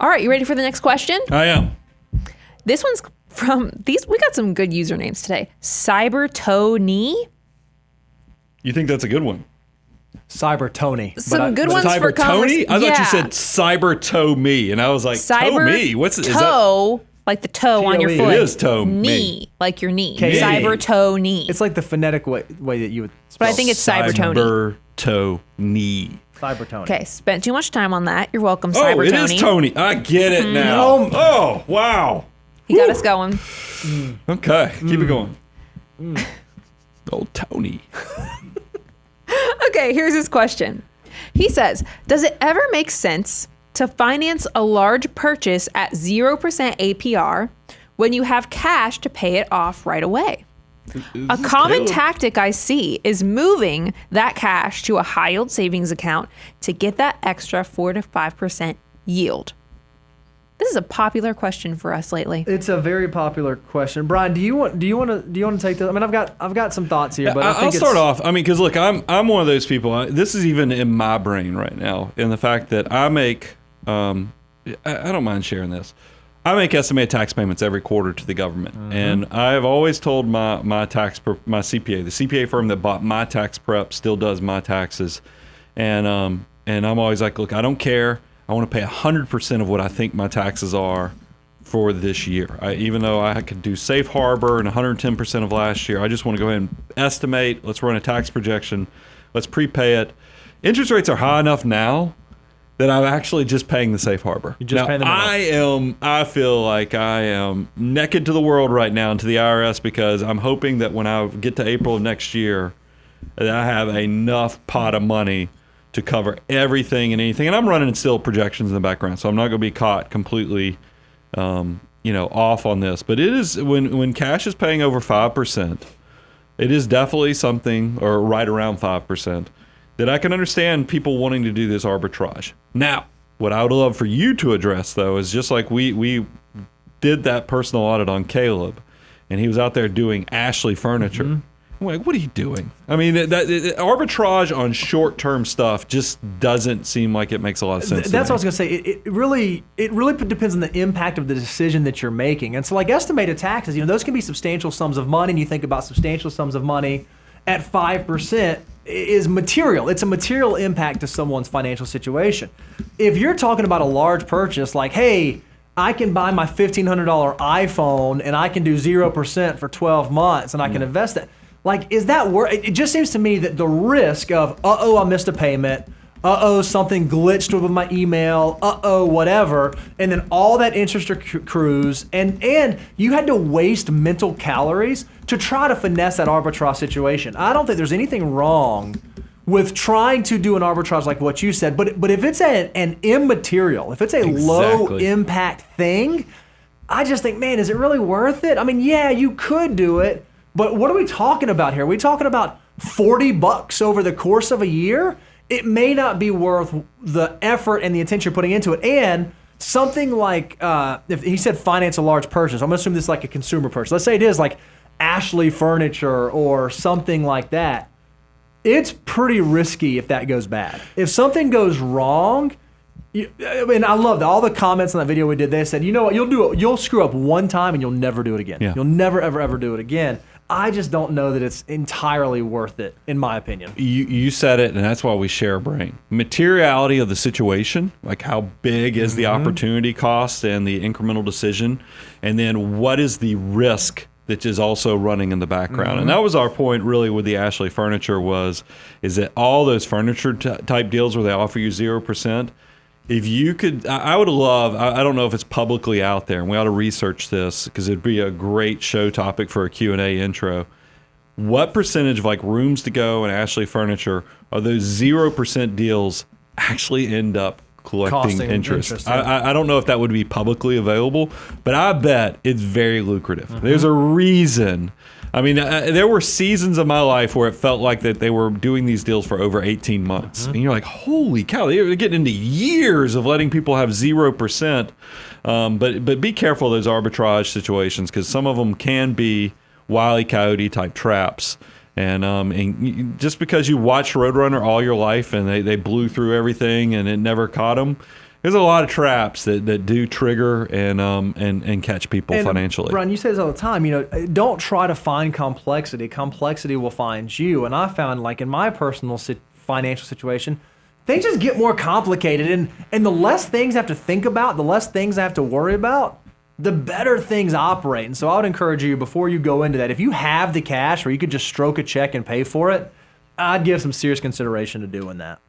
All right, you ready for the next question? I am. This one's from these. We got some good usernames today. Cyber Tony. You think that's a good one? Cyber Tony. Some good ones Cyber for Tony? I thought yeah. you said Cyber Toe Me, and I was like, Toe Me? What's is that? Toe, like the toe on your T-O-E. foot. It is toe knee, me. like your knee. K-E. Cyber Toe Knee. It's like the phonetic way that you would But I think it's Cyber Tony. Cyber Toe Knee. Cyber Tony. Okay, spent too much time on that. You're welcome, Oh, Cyber it Tony. is Tony. I get it now. Oh, wow. He got us going. Okay, keep it going. Old Tony. Okay, here's his question. He says, does it ever make sense to finance a large purchase at 0% APR when you have cash to pay it off right away? A common tactic I see is moving that cash to a high yield savings account to get that extra 4 to 5% yield. This is a popular question for us lately. It's a very popular question. Brian, do you want to take this? I mean, I've got some thoughts here, but I'll start off. I mean, because look, I'm one of those people. This is even in my brain right now, in the fact that I make. I don't mind sharing this. I make estimated tax payments every quarter to the government, and I've always told my CPA, the CPA firm that bought my tax prep, still does my taxes, and I'm always like, look, I don't care. I want to pay 100% of what I think my taxes are for this year. Even though I could do safe harbor and 110% of last year, I just want to go ahead and estimate. Let's run a tax projection. Let's prepay it. Interest rates are high enough now that I'm actually just paying the safe harbor. You just pay them I feel like I am naked to the world right now and to the IRS, because I'm hoping that when I get to April of next year, that I have enough pot of money to cover everything and anything. And I'm running still projections in the background, so I'm not going to be caught completely off on this. But it is, when cash is paying over 5%, it is definitely something, or right around 5%, that I can understand people wanting to do this arbitrage. Now, what I would love for you to address, though, is just like we did that personal audit on Caleb, and he was out there doing Ashley Furniture. I'm like, what are you doing? I mean, arbitrage on short-term stuff just doesn't seem like it makes a lot of sense. That's what I was going to say. It really depends on the impact of the decision that you're making. And so, like estimated taxes, those can be substantial sums of money, and you think about substantial sums of money at 5% is material. It's a material impact to someone's financial situation. If you're talking about a large purchase, like, hey, I can buy my $1,500 iPhone and I can do 0% for 12 months and I can invest that. Like, is that worth it? It just seems to me that the risk of, I missed a payment, something glitched with my email, whatever, and then all that interest accrues, and you had to waste mental calories to try to finesse that arbitrage situation. I don't think there's anything wrong with trying to do an arbitrage like what you said, but if it's an immaterial, if it's a low impact thing, I just think, man, is it really worth it? I mean, yeah, you could do it, but what are we talking about here? Are we talking about $40 over the course of a year? It may not be worth the effort and the attention you're putting into it. And something like, if he said finance a large purchase, I'm going to assume this is like a consumer purchase. Let's say it is like Ashley Furniture or something like that. It's pretty risky if that goes bad. If something goes wrong, I love all the comments on that video we did. They said, you know what, you'll screw up one time and you'll never do it again. Yeah. You'll never, ever do it again. I just don't know that it's entirely worth it, in my opinion. You said it, and that's why we share a brain. Materiality of the situation, like how big is the opportunity cost and the incremental decision, and then what is the risk that is also running in the background. And that was our point really with the Ashley Furniture is that all those furniture type deals where they offer you 0%, if you could, I would love, I don't know if it's publicly out there, and we ought to research this because it'd be a great show topic for a Q&A intro. What percentage of like Rooms to Go and Ashley Furniture are those 0% deals actually end up collecting interest? Yeah. I don't know if that would be publicly available, but I bet it's very lucrative. There's a reason. I mean, there were seasons of my life where it felt like that they were doing these deals for over 18 months. And you're like, holy cow, they're getting into years of letting people have 0%. But be careful of those arbitrage situations because some of them can be Wile E. Coyote type traps. And just because you watched Roadrunner all your life and they blew through everything and it never caught them, There's a lot of traps that do trigger and catch people financially. Brian, you say this all the time. Don't try to find complexity. Complexity will find you. And I found, like in my personal financial situation, things just get more complicated. And the less things I have to think about, the less things I have to worry about, the better things operate. And so I would encourage you, before you go into that, if you have the cash or you could just stroke a check and pay for it, I'd give some serious consideration to doing that.